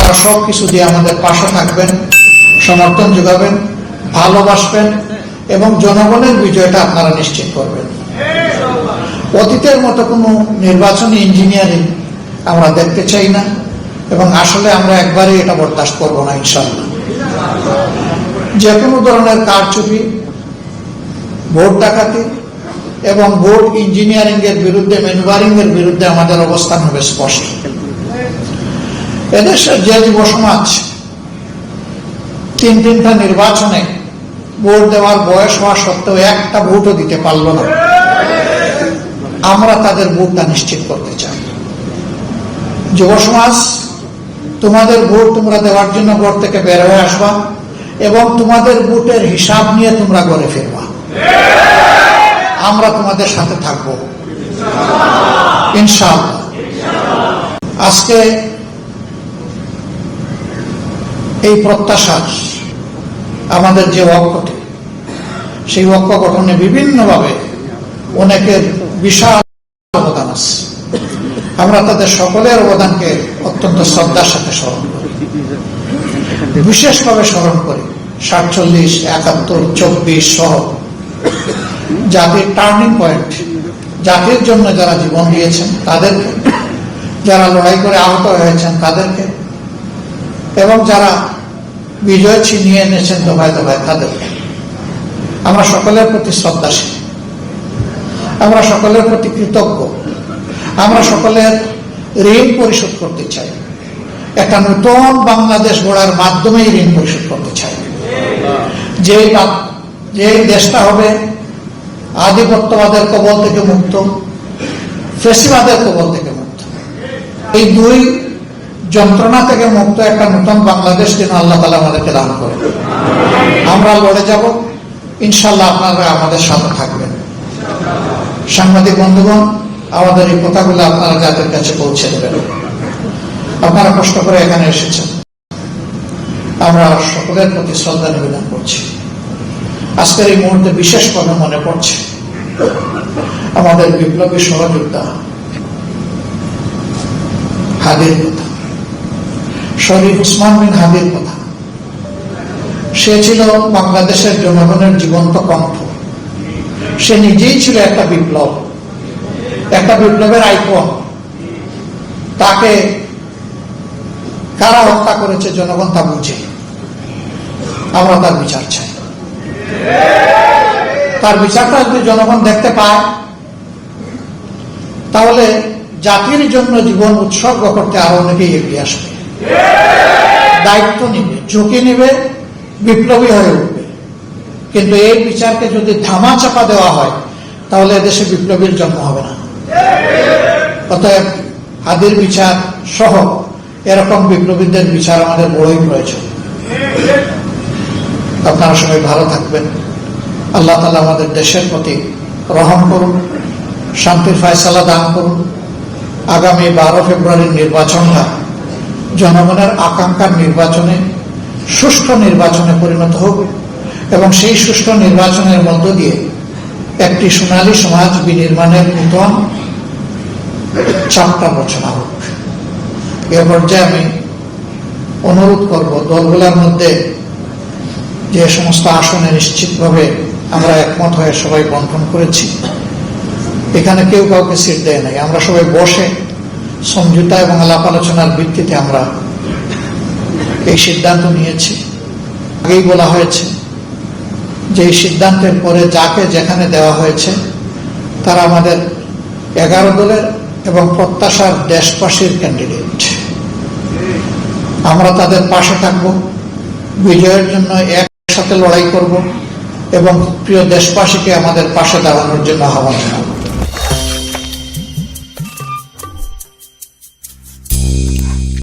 আপনারা সব কিছু দিয়ে আমাদের পাশে থাকবেন, সমর্থন যোগাবেন, ভালোবাসবেন এবং জনগণের বিজয়টা আপনারা নিশ্চিত করবেন। অতীতের মতো কোনো নির্বাচনী ইঞ্জিনিয়ারিং আমরা দেখতে চাই না এবং আসলে আমরা একবারই এটা বরদাস্ত করবো না ইনশাআল্লাহ। যে কোনো ধরনের কারচুপি, ভোট ডাকাতি এবং ভোট ইঞ্জিনিয়ারিং এর বিরুদ্ধে, ম্যানুভারিং এর বিরুদ্ধে আমাদের অবস্থান হবে স্পষ্ট। এদেশের যে যুব সমাজ তিনটা নির্বাচনে ভোট দেওয়ার বয়স হওয়া সত্ত্বেও একটা ভোটও দিতে পারল না, আমরা তাদের ভোটটা নিশ্চিত করতে চাই। যুব সমাজ, তোমাদের ভোট তোমরা দেওয়ার জন্য ঘর থেকে বের হয়ে আসবা এবং তোমাদের ভোটের হিসাব নিয়ে তোমরা ঘরে ফিরবা। আমরা তোমাদের সাথে থাকবো ইনশাআল্লাহ। আজকে এই প্রত্যাশা, আমাদের যে ঐক্যটি, সেই ঐক্য গঠনে বিভিন্নভাবে অনেকের বিশাল অবদান আছে। আমরা তাদের সকলের অবদানকে অত্যন্ত শ্রদ্ধার সাথে স্মরণ করি, বিশেষভাবে স্মরণ করি 47, 71, 24 সহ জাতির টার্নিং পয়েন্ট, জাতির জন্য যারা জীবন দিয়েছেন তাদেরকে, যারা লড়াই করে আহত হয়েছেন তাদেরকে এবং যারা বিজয় ছিনিয়ে এনেছেন দফায় দফায় তাদেরকে। আমরা সকলের প্রতি শ্রদ্ধাশীল, আমরা সকলের প্রতি কৃতজ্ঞ, আমরা সকলের ঋণ পরিশোধ করতে চাই। একটা নতুন বাংলাদেশ গড়ার মাধ্যমেই ঋণ পরিশোধ করতে চাই। যে দেশটা হবে আধিপত্যবাদের কবল থেকে মুক্ত, ফ্যাসিবাদের কবল থেকে মুক্ত, এই দুই যন্ত্রণা থেকে মুক্ত একটা নতুন বাংলাদেশ যেন আল্লাহ তাআলা আমাদেরকে দান করে। আমরা লড়ে যাব ইনশাআল্লাহ, আপনারা আমাদের সাথে থাকবেন। সাংবাদিক বন্ধুগণ, আমাদের এই কথাগুলো আপনারা জাতির কাছে পৌঁছে দেবেন। আপনারা কষ্ট করে এখানে এসেছেন, আমরা সকলের প্রতি শ্রদ্ধা নিবেদন করছি। আজকের এই মুহূর্তে বিশেষভাবে মনে পড়ছে আমাদের বিপ্লবী সহযোদ্ধা হাদির কথা, শরীফ উসমান বিন হাদির কথা। সে ছিল বাংলাদেশের জনগণের জীবন্ত কণ্ঠ। সে নিজেই ছিল একটা বিপ্লব, একটা বিপ্লবের আইকন। তাকে কারা হত্যা করেছে জনগণ তা বুঝে। আমরা তার বিচার চাই। তার বিচারটা যদি জনগণ দেখতে পায় তাহলে জাতির জন্য জীবন উৎসর্গ করতে আরো অনেকেই এগিয়ে আসবে, দায়িত্ব নিবে, ঝুঁকি নিবে, বিপ্লবী হয়ে উঠবে। কিন্তু এই বিচারকে যদি ধামা চাপা দেওয়া হয় তাহলে এদেশে বিপ্লবীর জন্ম হবে না। অতএব হাদির বিচার সহ এরকম বিপ্লবীদের বিচার আমাদের বড়ই প্রয়োজন। আপনারা সবাই ভালো থাকবেন। আল্লাহ তাআলা আমাদের দেশের প্রতি রহম করুন, শান্তির ফয়সালা দান করুন। আগামী 12 ফেব্রুয়ারির নির্বাচনটা জনগণের আকাঙ্ক্ষার নির্বাচনে, সুষ্ঠু নির্বাচনে পরিণত হোক এবং সেই সুষ্ঠু নির্বাচনের মধ্য দিয়ে একটি সোনালী সমাজ বিনির্মাণের নতুন চাপটা রচনা হোক। এ পর্যায়ে আমি অনুরোধ করব, দলগুলোর মধ্যে যে সমস্ত আসনে নিশ্চিতভাবে আমরা একমত হয়ে সবাই বন্টন করেছি, এখানে কেউ কাউকে সিট দেয় নাই। আমরা সবাই বসে সমঝোতা এবং আলাপ আলোচনার ভিত্তিতে আমরা এই সিদ্ধান্ত নিয়েছি। আগেই বলা হয়েছে যে এই সিদ্ধান্তের পরে যাকে যেখানে দেওয়া হয়েছে তারা আমাদের 11 দলের এবং প্রত্যাশার দেশবাসীর ক্যান্ডিডেট। আমরা তাদের পাশে থাকব, বিজয়ের জন্য একসাথে লড়াই করব এবং প্রিয় দেশবাসীকে আমাদের পাশে দাঁড়ানোর জন্য আহ্বান জানাবো।